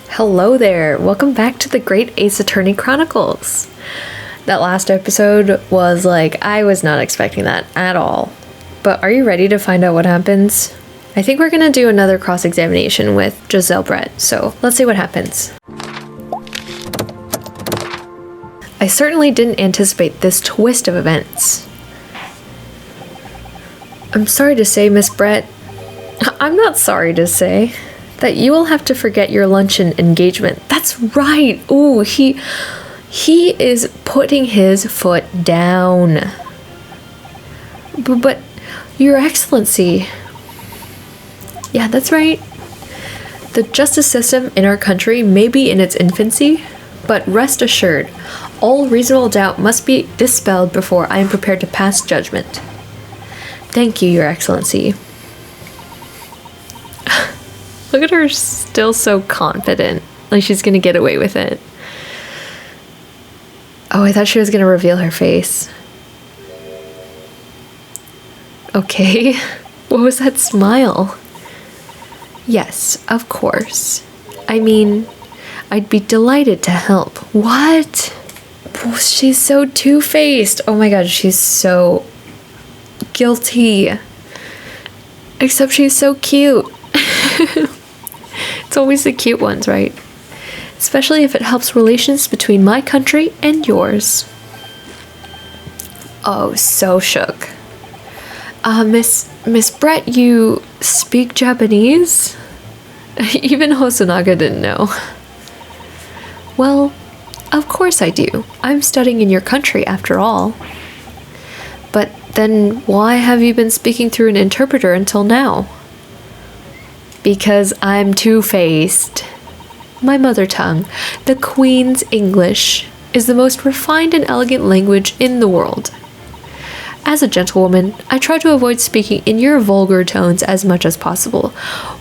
Hello there, welcome back to the Great Ace Attorney Chronicles. That last episode was like, I was not expecting that at all. But are you ready to find out what happens? I think we're gonna do another cross-examination with Jezaille Brett, so let's see what happens. I certainly didn't anticipate this twist of events. I'm sorry to say, Miss Brett, I'm not sorry to say that you will have to forget your luncheon engagement. That's right. Ooh, he is putting his foot down. But Your Excellency. Yeah, that's right. The justice system in our country may be in its infancy, but rest assured, all reasonable doubt must be dispelled before I am prepared to pass judgment. Thank you, Your Excellency. Look at her, still so confident, like she's gonna get away with it. Oh, I thought she was gonna reveal her face. Okay, what was that smile? Yes, of course. I mean, I'd be delighted to help. What? Oh, she's so two-faced. Oh my god, she's so guilty. Except she's so cute. It's always the cute ones, right? Especially if it helps relations between my country and yours. Oh, so shook. Miss Brett, you speak Japanese? Even Hosonaga didn't know. Well, of course I do. I'm studying in your country after all. But then why have you been speaking through an interpreter until now? Because I'm two-faced. My mother tongue, the Queen's English, is the most refined and elegant language in the world. As a gentlewoman, I try to avoid speaking in your vulgar tones as much as possible.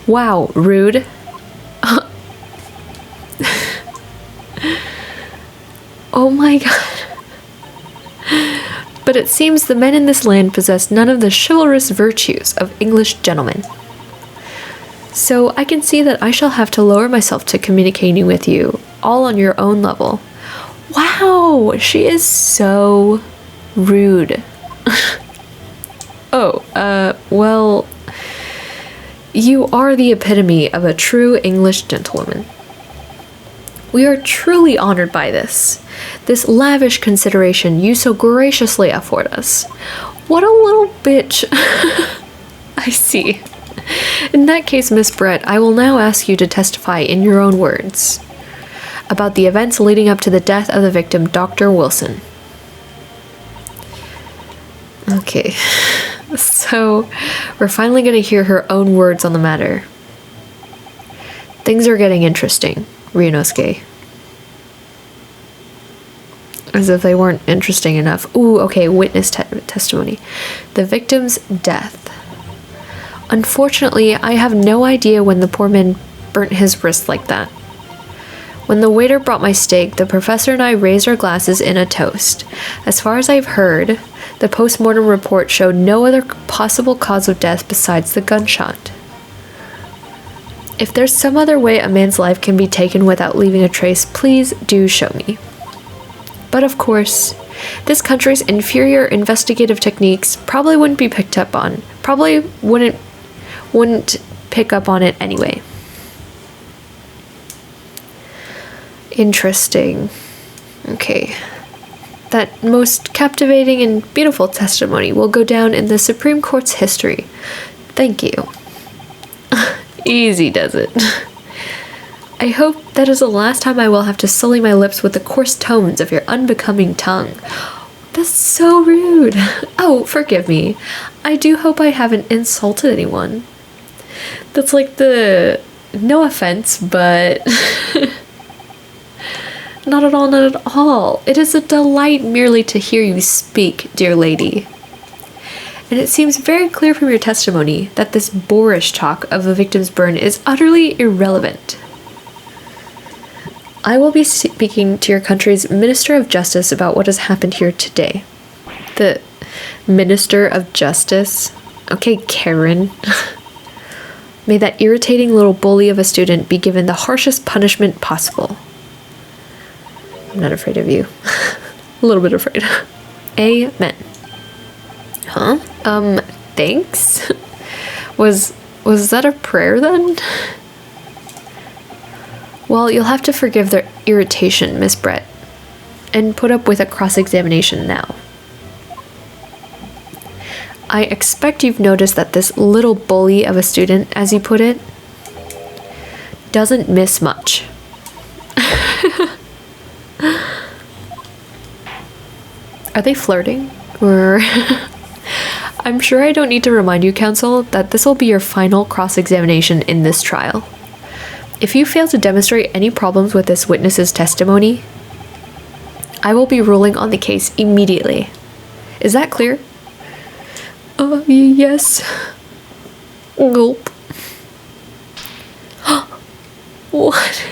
Wow, rude. Oh my god. But it seems the men in this land possess none of the chivalrous virtues of English gentlemen. So I can see that I shall have to lower myself to communicating with you, all on your own level. Wow, she is so rude. Well, you are the epitome of a true English gentlewoman. We are truly honored by this lavish consideration you so graciously afford us. What a little bitch. I see. In that case, Miss Brett, I will now ask you to testify in your own words about the events leading up to the death of the victim, Dr. Wilson. Okay, so we're finally going to hear her own words on the matter. Things are getting interesting, Ryunosuke. As if they weren't interesting enough. Ooh, okay, witness testimony. The victim's death. Unfortunately, I have no idea when the poor man burnt his wrist like that. When the waiter brought my steak, the professor and I raised our glasses in a toast. As far as I've heard, the post-mortem report showed no other possible cause of death besides the gunshot. If there's some other way a man's life can be taken without leaving a trace, please do show me. But of course, this country's inferior investigative techniques probably wouldn't be picked up on. Probably wouldn't pick up on it anyway. Interesting. Okay. That most captivating and beautiful testimony will go down in the Supreme Court's history. Thank you. Easy does it. I hope that is the last time I will have to sully my lips with the coarse tones of your unbecoming tongue. That's so rude. Oh, forgive me. I do hope I haven't insulted anyone. That's like the... no offense, but... Not at all, not at all. It is a delight merely to hear you speak, dear lady. And it seems very clear from your testimony that this boorish talk of the victim's burn is utterly irrelevant. I will be speaking to your country's Minister of Justice about what has happened here today. The Minister of Justice? Okay, Karen. May that irritating little bully of a student be given the harshest punishment possible. I'm not afraid of you. A little bit afraid. Amen. Huh? Thanks? Was that a prayer then? Well, you'll have to forgive their irritation, Miss Brett, and put up with a cross-examination now. I expect you've noticed that this little bully of a student, as you put it, doesn't miss much. Are they flirting? Or... I'm sure I don't need to remind you, counsel, that this will be your final cross-examination in this trial. If you fail to demonstrate any problems with this witness's testimony, I will be ruling on the case immediately. Is that clear? Yes. Gulp. What?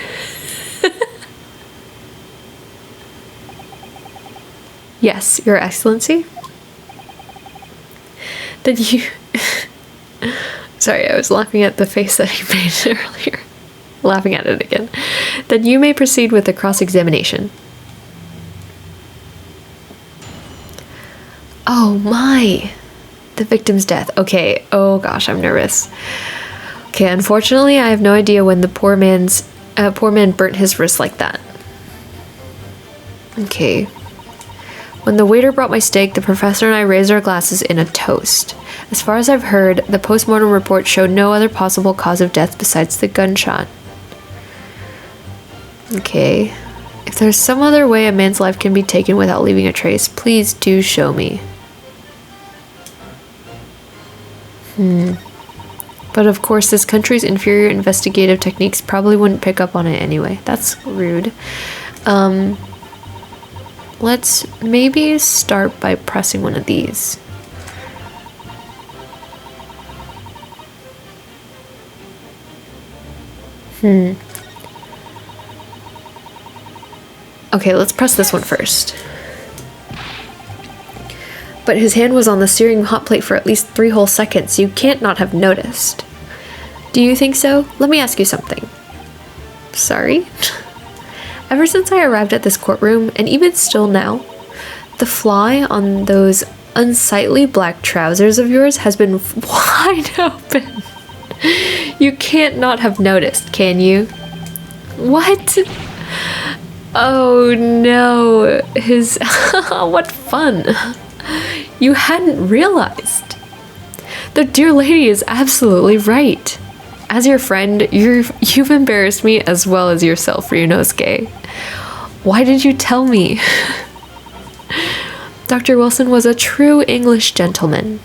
Yes, Your Excellency. Then you... Sorry, I was laughing at the face that he made earlier. Laughing at it again. Then you may proceed with the cross-examination. Oh my! The victim's death. Okay, oh gosh, I'm nervous. Okay, unfortunately, I have no idea when the poor man burnt his wrist like that. Okay. When the waiter brought my steak, the professor and I raised our glasses in a toast. As far as I've heard, the post-mortem report showed no other possible cause of death besides the gunshot. Okay. If there's some other way a man's life can be taken without leaving a trace, please do show me. But of course, this country's inferior investigative techniques probably wouldn't pick up on it anyway. That's rude. Let's maybe start by pressing one of these. Okay, let's press this one first. But his hand was on the steering hot plate for at least 3 whole seconds. You can't not have noticed. Do you think so? Let me ask you something. Sorry? Ever since I arrived at this courtroom, and even still now, the fly on those unsightly black trousers of yours has been wide open. You can't not have noticed, can you? What? Oh no, what fun. You hadn't realized. The dear lady is absolutely right. As your friend, you've embarrassed me as well as yourself, Ryunosuke. Why did you tell me? Dr. Wilson was a true English gentleman.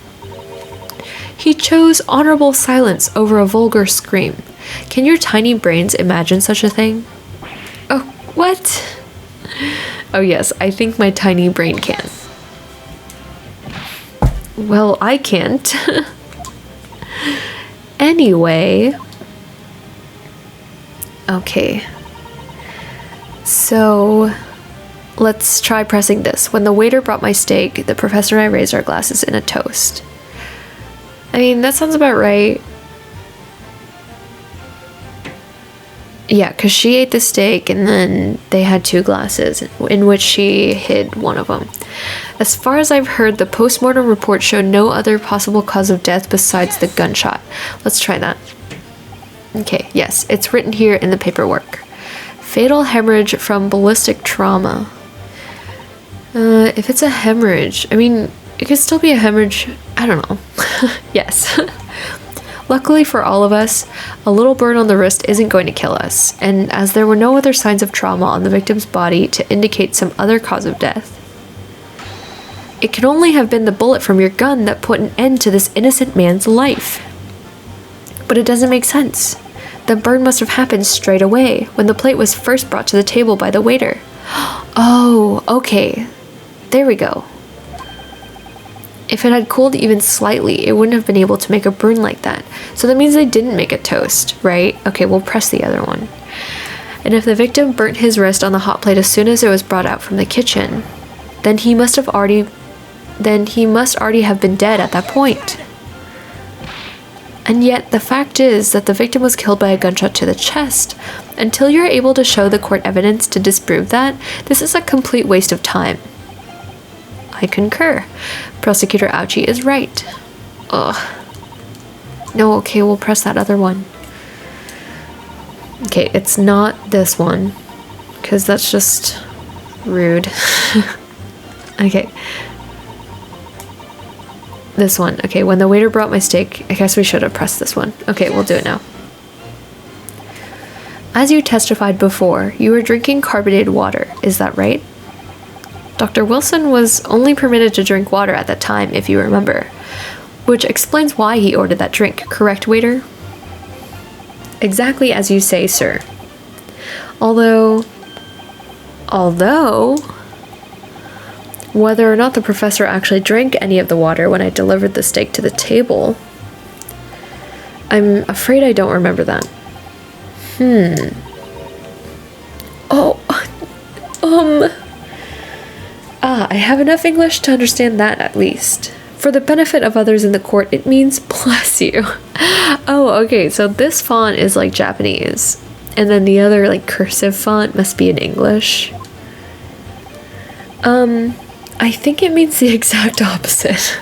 He chose honorable silence over a vulgar scream. Can your tiny brains imagine such a thing? Oh, what? Oh yes, I think my tiny brain can. Well, I can't. Anyway. Okay. So, let's try pressing this. When the waiter brought my steak, the professor and I raised our glasses in a toast. I mean, that sounds about right. Yeah, because she ate the steak and then they had 2 glasses in which she hid one of them. As far as I've heard, the post-mortem report showed no other possible cause of death besides the gunshot. Let's try that. Okay, yes, it's written here in the paperwork. Fatal hemorrhage from ballistic trauma. If it's a hemorrhage, I mean, it could still be a hemorrhage. I don't know. Yes. Luckily for all of us, a little burn on the wrist isn't going to kill us, and as there were no other signs of trauma on the victim's body to indicate some other cause of death, it can only have been the bullet from your gun that put an end to this innocent man's life. But it doesn't make sense. The burn must have happened straight away, when the plate was first brought to the table by the waiter. Oh, okay. There we go. If it had cooled even slightly, it wouldn't have been able to make a burn like that. So that means they didn't make a toast, right? Okay, we'll press the other one. And if the victim burnt his wrist on the hot plate as soon as it was brought out from the kitchen, then he must already have been dead at that point. And yet, the fact is that the victim was killed by a gunshot to the chest. Until you're able to show the court evidence to disprove that, this is a complete waste of time. I concur. Prosecutor Ouchie is right. Ugh. No, okay, we'll press that other one. Okay, it's not this one, because that's just rude. Okay. This one. Okay, when the waiter brought my steak, I guess we should have pressed this one. Okay, we'll do it now. As you testified before, you were drinking carbonated water, is that right? Dr. Wilson was only permitted to drink water at that time, if you remember. Which explains why he ordered that drink, correct, waiter? Exactly as you say, sir. Although, whether or not the professor actually drank any of the water when I delivered the steak to the table, I'm afraid I don't remember that. I have enough English to understand that at least. For the benefit of others in the court, it means bless you. Oh, okay, so this font is like Japanese. And then the other like cursive font must be in English. I think it means the exact opposite.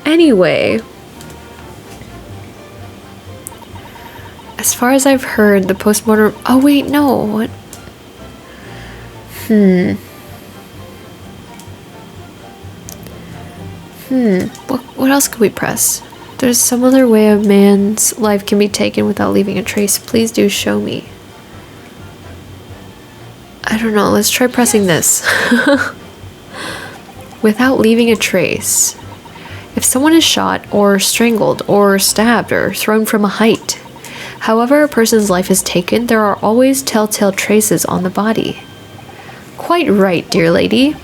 Anyway. As far as I've heard, the postmortem... Oh, wait, no. What? What else could we press? There's some other way a man's life can be taken without leaving a trace. Please do show me. I don't know. Let's try pressing this. Without leaving a trace. If someone is shot, or strangled, or stabbed, or thrown from a height, however a person's life is taken, there are always telltale traces on the body. Quite right, dear lady.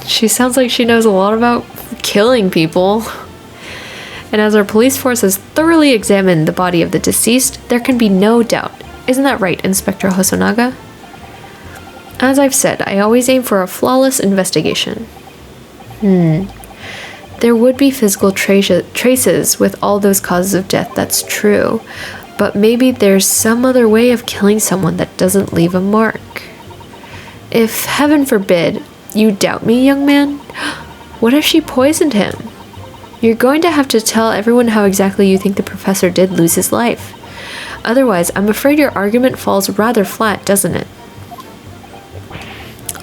She sounds like she knows a lot about killing people. And as our police force has thoroughly examined the body of the deceased, there can be no doubt. Isn't that right, Inspector Hosonaga? As I've said, I always aim for a flawless investigation. There would be physical traces with all those causes of death, that's true. But maybe there's some other way of killing someone that doesn't leave a mark. If, heaven forbid, you doubt me, young man? What if she poisoned him? You're going to have to tell everyone how exactly you think the professor did lose his life. Otherwise, I'm afraid your argument falls rather flat, doesn't it?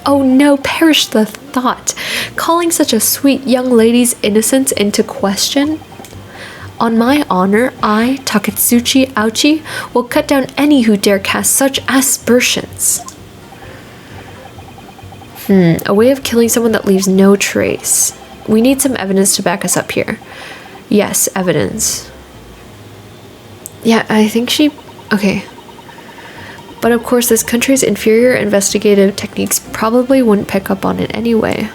Oh no, perish the thought. Calling such a sweet young lady's innocence into question? On my honor, I, Taketsuchi Ouchi, will cut down any who dare cast such aspersions. A way of killing someone that leaves no trace. We need some evidence to back us up here. Yes, evidence. Yeah, I think she... Okay. But of course, this country's inferior investigative techniques probably wouldn't pick up on it anyway.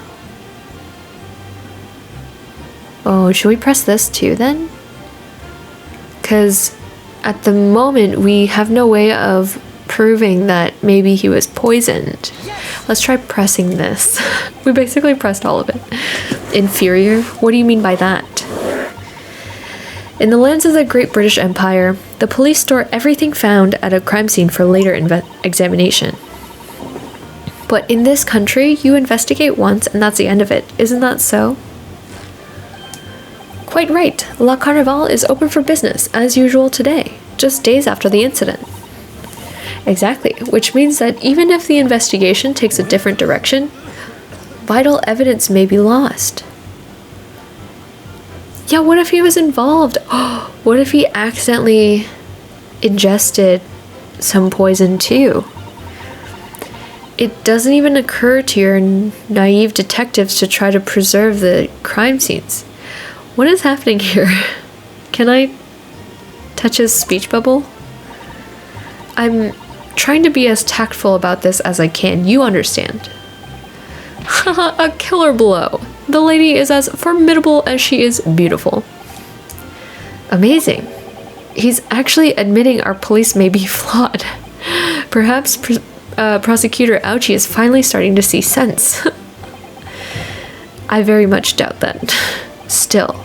Oh, should we press this too then? Because at the moment, we have no way of proving that maybe he was poisoned. Let's try pressing this. We basically pressed all of it. Inferior? What do you mean by that? In the lands of the Great British Empire, the police store everything found at a crime scene for later examination. But in this country, you investigate once and that's the end of it. Isn't that so? Quite right. La Carnival is open for business, as usual today, just days after the incident. Exactly, which means that even if the investigation takes a different direction, vital evidence may be lost. Yeah, what if he was involved? What if he accidentally ingested some poison too? It doesn't even occur to your naive detectives to try to preserve the crime scenes. What is happening here? Can I touch his speech bubble? I'm trying to be as tactful about this as I can. You understand. Haha, a killer blow. The lady is as formidable as she is beautiful. Amazing. He's actually admitting our police may be flawed. Perhaps Prosecutor Ouchie is finally starting to see sense. I very much doubt that. Still,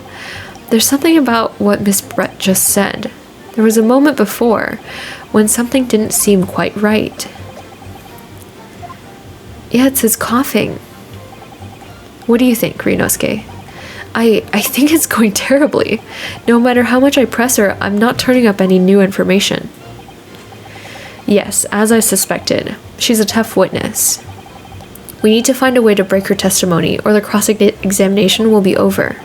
There's something about what Miss Brett just said. There was a moment before when something didn't seem quite right. Yeah, it's his coughing. What do you think, Ryunosuke? I think it's going terribly. No matter how much I press her, I'm not turning up any new information. Yes, as I suspected. She's a tough witness. We need to find a way to break her testimony, or the cross-examination will be over.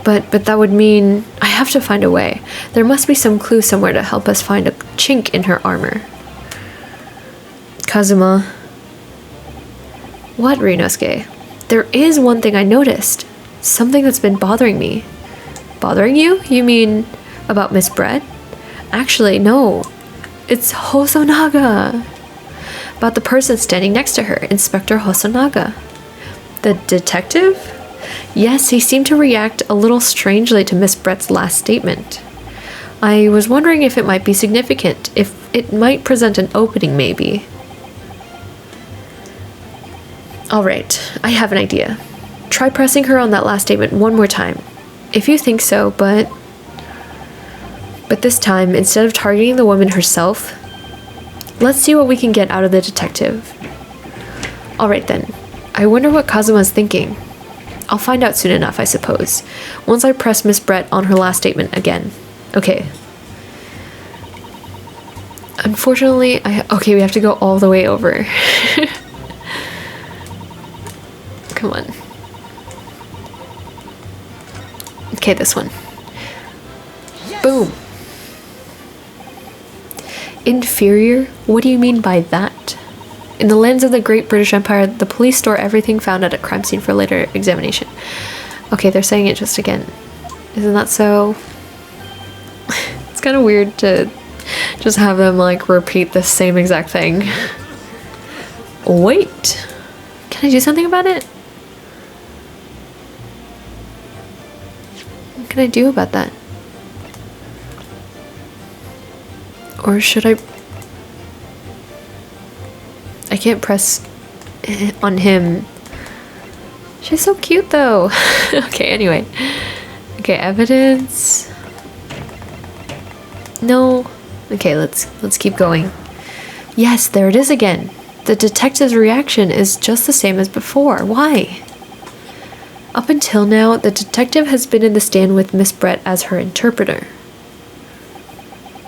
But that would mean I have to find a way. There must be some clue somewhere to help us find a chink in her armor. Kazuma. What, Ryunosuke? There is one thing I noticed. Something that's been bothering me. Bothering you? You mean about Miss Brett? Actually, no. It's Hosonaga. About the person standing next to her, Inspector Hosonaga. The detective? Yes, he seemed to react a little strangely to Miss Brett's last statement. I was wondering if it might be significant, if it might present an opening, maybe. Alright, I have an idea. Try pressing her on that last statement one more time. If you think so, but this time, instead of targeting the woman herself, let's see what we can get out of the detective. Alright then. I wonder what Kazuma's thinking. I'll find out soon enough, I suppose. Once I press Miss Brett on her last statement again. Okay. Unfortunately, okay, we have to go all the way over. Come on. Okay, this one. Yes. Boom. Inferior? What do you mean by that? In the lands of the Great British Empire, the police store everything found at a crime scene for later examination. Okay, they're saying it just again. Isn't that so? It's kind of weird to just have them like repeat the same exact thing. Wait. Can I do something about it? What can I do about that? Or should I can't press on him. She's so cute though. Okay, anyway. Okay, evidence. No. Okay, let's keep going. Yes, there it is again. The detective's reaction is just the same as before. Why? Up until now, the detective has been in the stand with Miss Brett as her interpreter.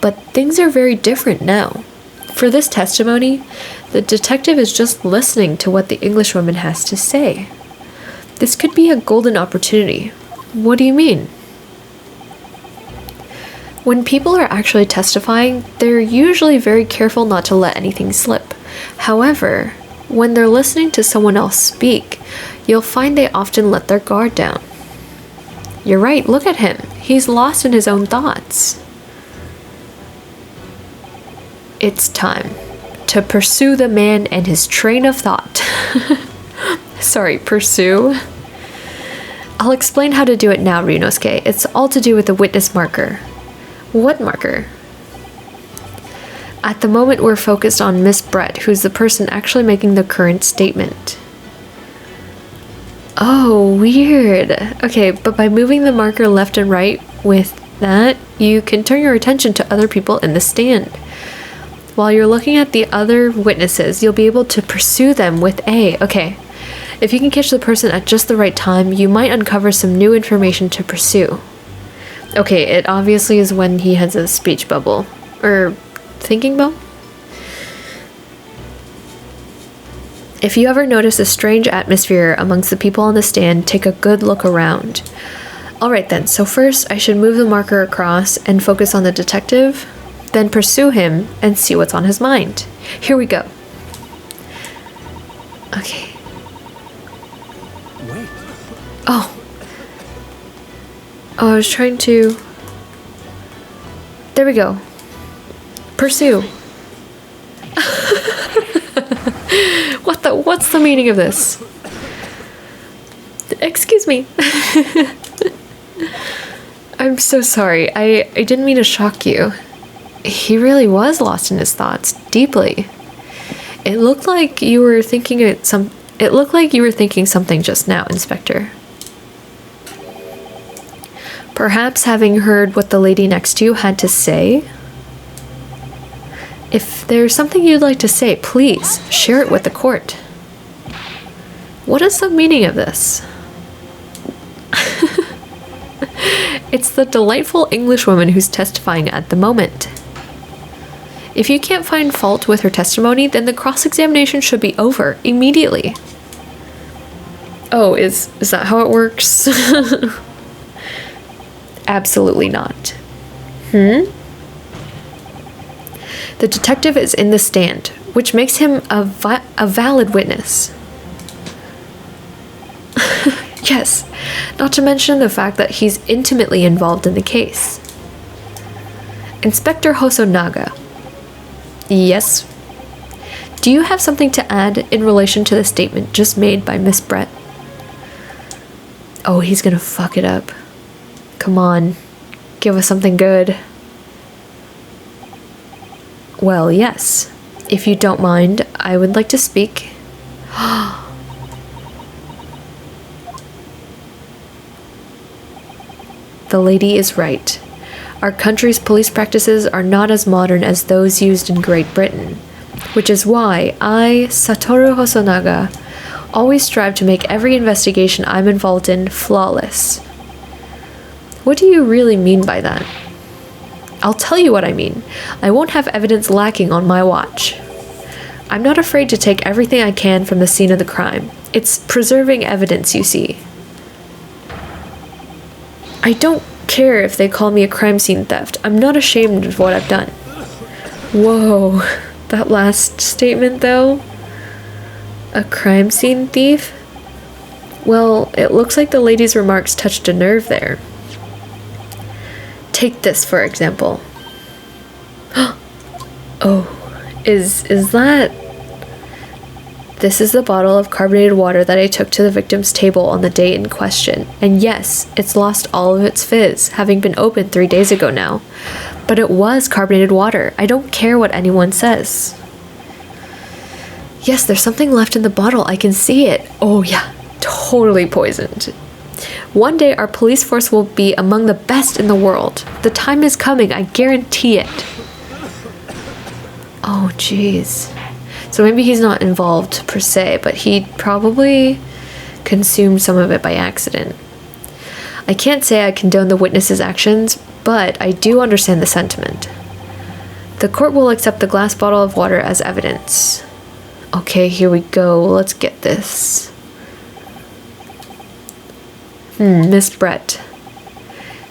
But things are very different now. For this testimony, the detective is just listening to what the Englishwoman has to say. This could be a golden opportunity. What do you mean? When people are actually testifying, they're usually very careful not to let anything slip. However, when they're listening to someone else speak, you'll find they often let their guard down. You're right, look at him. He's lost in his own thoughts. It's time to pursue the man and his train of thought. Sorry, pursue? I'll explain how to do it now, Ryunosuke. It's all to do with the witness marker. What marker? At the moment, we're focused on Miss Brett, who's the person actually making the current statement. Oh, weird. Okay, but by moving the marker left and right with that, you can turn your attention to other people in the stand. While you're looking at the other witnesses, you'll be able to pursue them with A. Okay, if you can catch the person at just the right time, you might uncover some new information to pursue. Okay, it obviously is when he has a speech bubble. Or thinking bubble? If you ever notice a strange atmosphere amongst the people on the stand, take a good look around. Alright then, so first I should move the marker across and focus on the detective, then pursue him and see what's on his mind. Here we go. Okay. Wait. Oh, I was trying to... There we go. Pursue. What's the meaning of this? Excuse me. I'm so sorry. I didn't mean to shock you. He really was lost in his thoughts, deeply. It looked like you were thinking something just now, Inspector. Perhaps having heard what the lady next to you had to say? If there's something you'd like to say, please share it with the court. What is the meaning of this? It's the delightful Englishwoman who's testifying at the moment. If you can't find fault with her testimony, then the cross-examination should be over immediately. Oh, is that how it works? Absolutely not. The detective is in the stand, which makes him a valid witness. Yes, not to mention the fact that he's intimately involved in the case. Inspector Hosonaga. Yes? Do you have something to add in relation to the statement just made by Miss Brett? Oh, he's gonna fuck it up. Come on, give us something good. Well, yes. If you don't mind, I would like to speak. The lady is right. Our country's police practices are not as modern as those used in Great Britain, which is why I, Satoru Hosonaga, always strive to make every investigation I'm involved in flawless. What do you really mean by that? I'll tell you what I mean. I won't have evidence lacking on my watch. I'm not afraid to take everything I can from the scene of the crime. It's preserving evidence, you see. I don't care if they call me a crime scene theft. I'm not ashamed of what I've done. Whoa, that last statement though? A crime scene thief? Well, it looks like the lady's remarks touched a nerve there. Take this, for example. Oh, is that... This is the bottle of carbonated water that I took to the victim's table on the day in question. And yes, it's lost all of its fizz, having been opened 3 days ago now. But it was carbonated water. I don't care what anyone says. Yes, there's something left in the bottle. I can see it. Oh yeah, totally poisoned. One day our police force will be among the best in the world. The time is coming, I guarantee it. Oh jeez. So maybe he's not involved per se, but he probably consumed some of it by accident. I can't say I condone the witness's actions, but I do understand the sentiment. The court will accept the glass bottle of water as evidence. Okay, here we go. Let's get this. Miss Brett.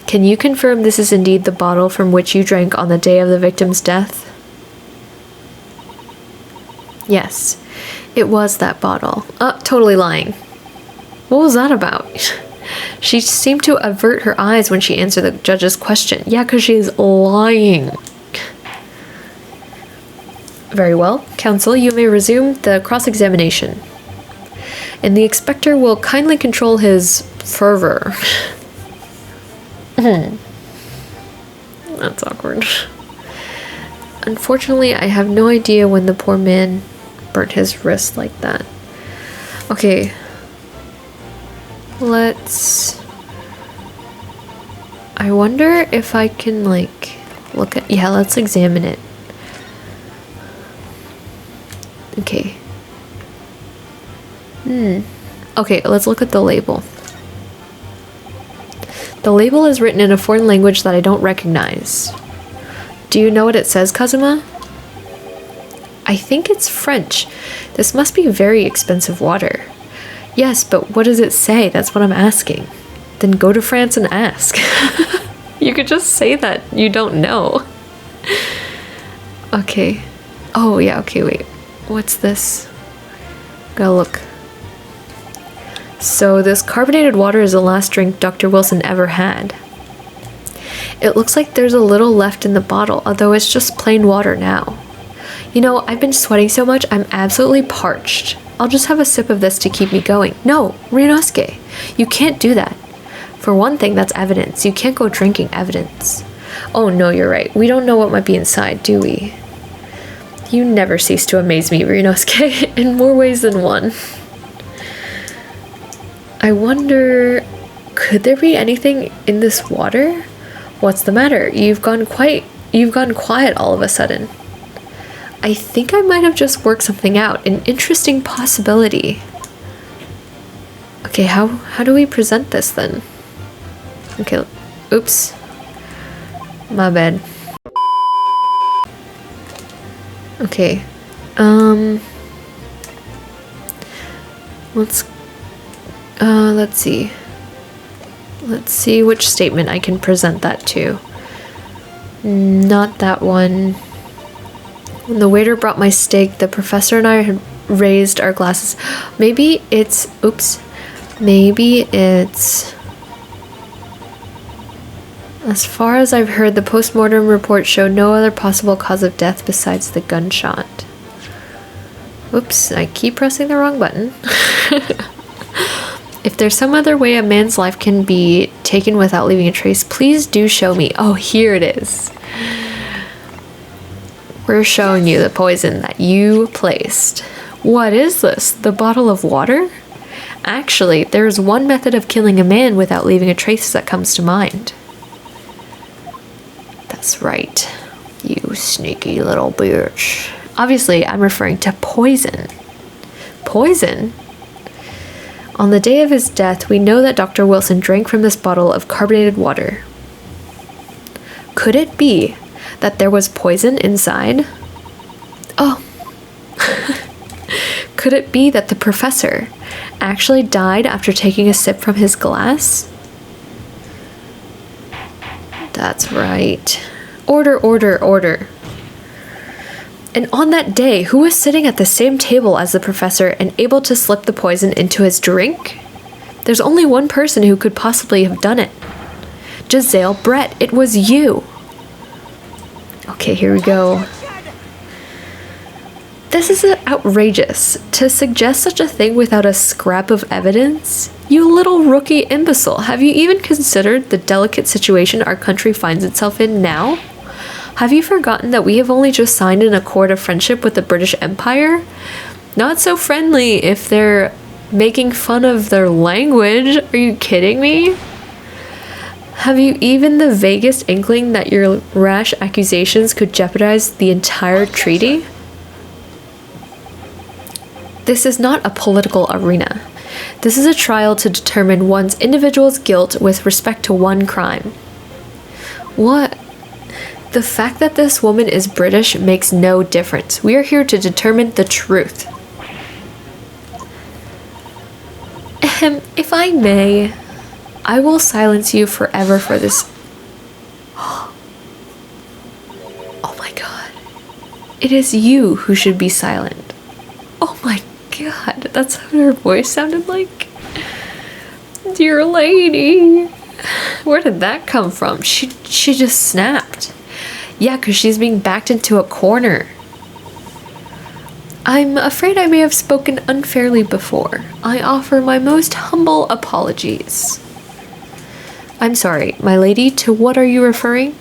Can you confirm this is indeed the bottle from which you drank on the day of the victim's death? Yes, it was that bottle. Totally lying. What was that about? She seemed to avert her eyes when she answered the judge's question. Yeah, because she is lying. Very well. Counsel, you may resume the cross-examination. And the inspector will kindly control his fervor. That's awkward. Unfortunately, I have no idea when the poor man burnt his wrist like that. Okay. I wonder if I can, like, look at... Yeah, let's examine it. Okay. Okay, let's look at the label. The label is written in a foreign language that I don't recognize. Do you know what it says, Kazuma? I think it's French. This must be very expensive water. Yes, but what does it say? That's what I'm asking. Then go to France and ask. You could just say that you don't know. Okay. Oh, yeah, okay, wait. What's this? Gotta look. So this carbonated water is the last drink Dr. Wilson ever had. It looks like there's a little left in the bottle, although it's just plain water now. You know, I've been sweating so much, I'm absolutely parched. I'll just have a sip of this to keep me going. No, Ryunosuke, you can't do that. For one thing, that's evidence. You can't go drinking evidence. Oh no, you're right. We don't know what might be inside, do we? You never cease to amaze me, Ryunosuke, in more ways than one. I wonder, Could there be anything in this water? What's the matter? You've gone quiet all of a sudden. I think I might have just worked something out. An interesting possibility. Okay, how do we present this then? Okay, oops. My bad. Okay. Let's see. Let's see which statement I can present that to. Not that one. When the waiter brought my steak, the professor and I had raised our glasses. Maybe it's... Oops. Maybe it's... As far as I've heard, the post-mortem report showed no other possible cause of death besides the gunshot. Oops, I keep pressing the wrong button. If there's some other way a man's life can be taken without leaving a trace, please do show me. Oh, here it is. We're showing you the poison that you placed. What is this? The bottle of water? Actually, there's one method of killing a man without leaving a trace that comes to mind. That's right. You sneaky little bitch. Obviously, I'm referring to poison. Poison? On the day of his death, we know that Dr. Wilson drank from this bottle of carbonated water. Could it be that there was poison inside? Oh. Could it be that the professor actually died after taking a sip from his glass? That's right. Order, order, order. And on that day, who was sitting at the same table as the professor and able to slip the poison into his drink? There's only one person who could possibly have done it. Jezaille Brett, it was you. Okay, here we go. This is outrageous. To suggest such a thing without a scrap of evidence? You little rookie imbecile, have you even considered the delicate situation our country finds itself in now? Have you forgotten that we have only just signed an accord of friendship with the British Empire? Not so friendly if they're making fun of their language. Are you kidding me? Have you even the vaguest inkling that your rash accusations could jeopardize the entire treaty? This is not a political arena. This is a trial to determine one's individual's guilt with respect to one crime. What? The fact that this woman is British makes no difference. We are here to determine the truth. If I may, I will silence you forever for this. Oh my god. It is you who should be silent. Oh my god, that's what her voice sounded like. Dear lady. Where did that come from? She just snapped. Yeah, because she's being backed into a corner. I'm afraid I may have spoken unfairly before. I offer my most humble apologies. I'm sorry, my lady, to what are you referring?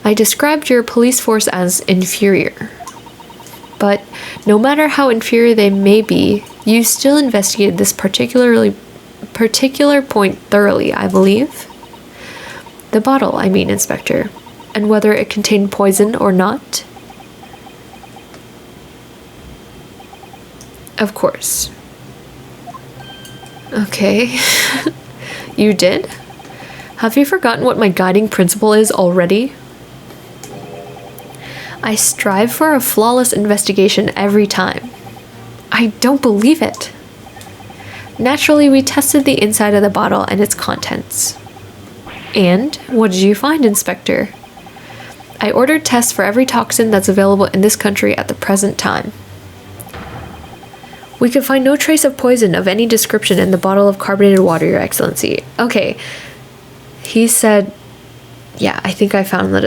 I described your police force as inferior. But no matter how inferior they may be, you still investigated this particular point thoroughly, I believe. The bottle, I mean, Inspector. And whether it contained poison or not? Of course. Okay. You did? Have you forgotten what my guiding principle is already? I strive for a flawless investigation every time. I don't believe it. Naturally, we tested the inside of the bottle and its contents. And what did you find, Inspector? I ordered tests for every toxin that's available in this country at the present time. We could find no trace of poison of any description in the bottle of carbonated water, Your Excellency. Okay. He said, yeah, I think I found the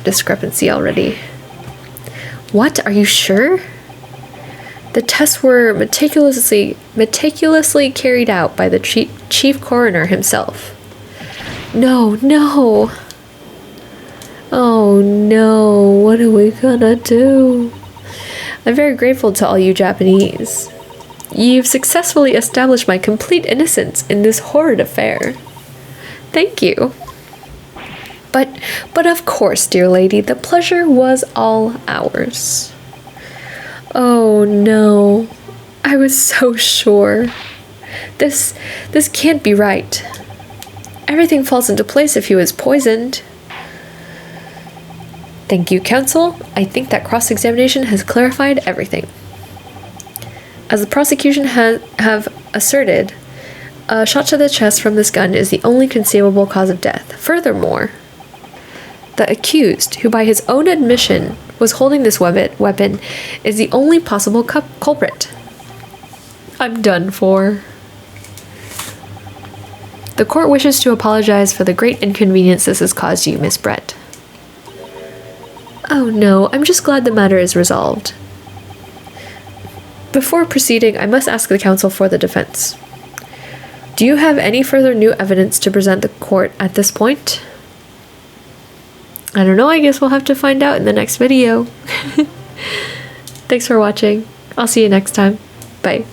discrepancy already. What? Are you sure? The tests were meticulously carried out by the chief coroner himself. No. Oh no, what are we gonna do? I'm very grateful to all you Japanese. You've successfully established my complete innocence in this horrid affair. Thank you. But of course, dear lady, the pleasure was all ours. Oh no, I was so sure. This can't be right. Everything falls into place if he was poisoned. Thank you, counsel. I think that cross-examination has clarified everything. As the prosecution have asserted, a shot to the chest from this gun is the only conceivable cause of death. Furthermore, the accused, who by his own admission was holding this weapon, is the only possible culprit. I'm done for. The court wishes to apologize for the great inconvenience this has caused you, Miss Brett. Oh no, I'm just glad the matter is resolved. Before proceeding, I must ask the counsel for the defense. Do you have any further new evidence to present the court at this point? I don't know, I guess we'll have to find out in the next video. Thanks for watching. I'll see you next time. Bye.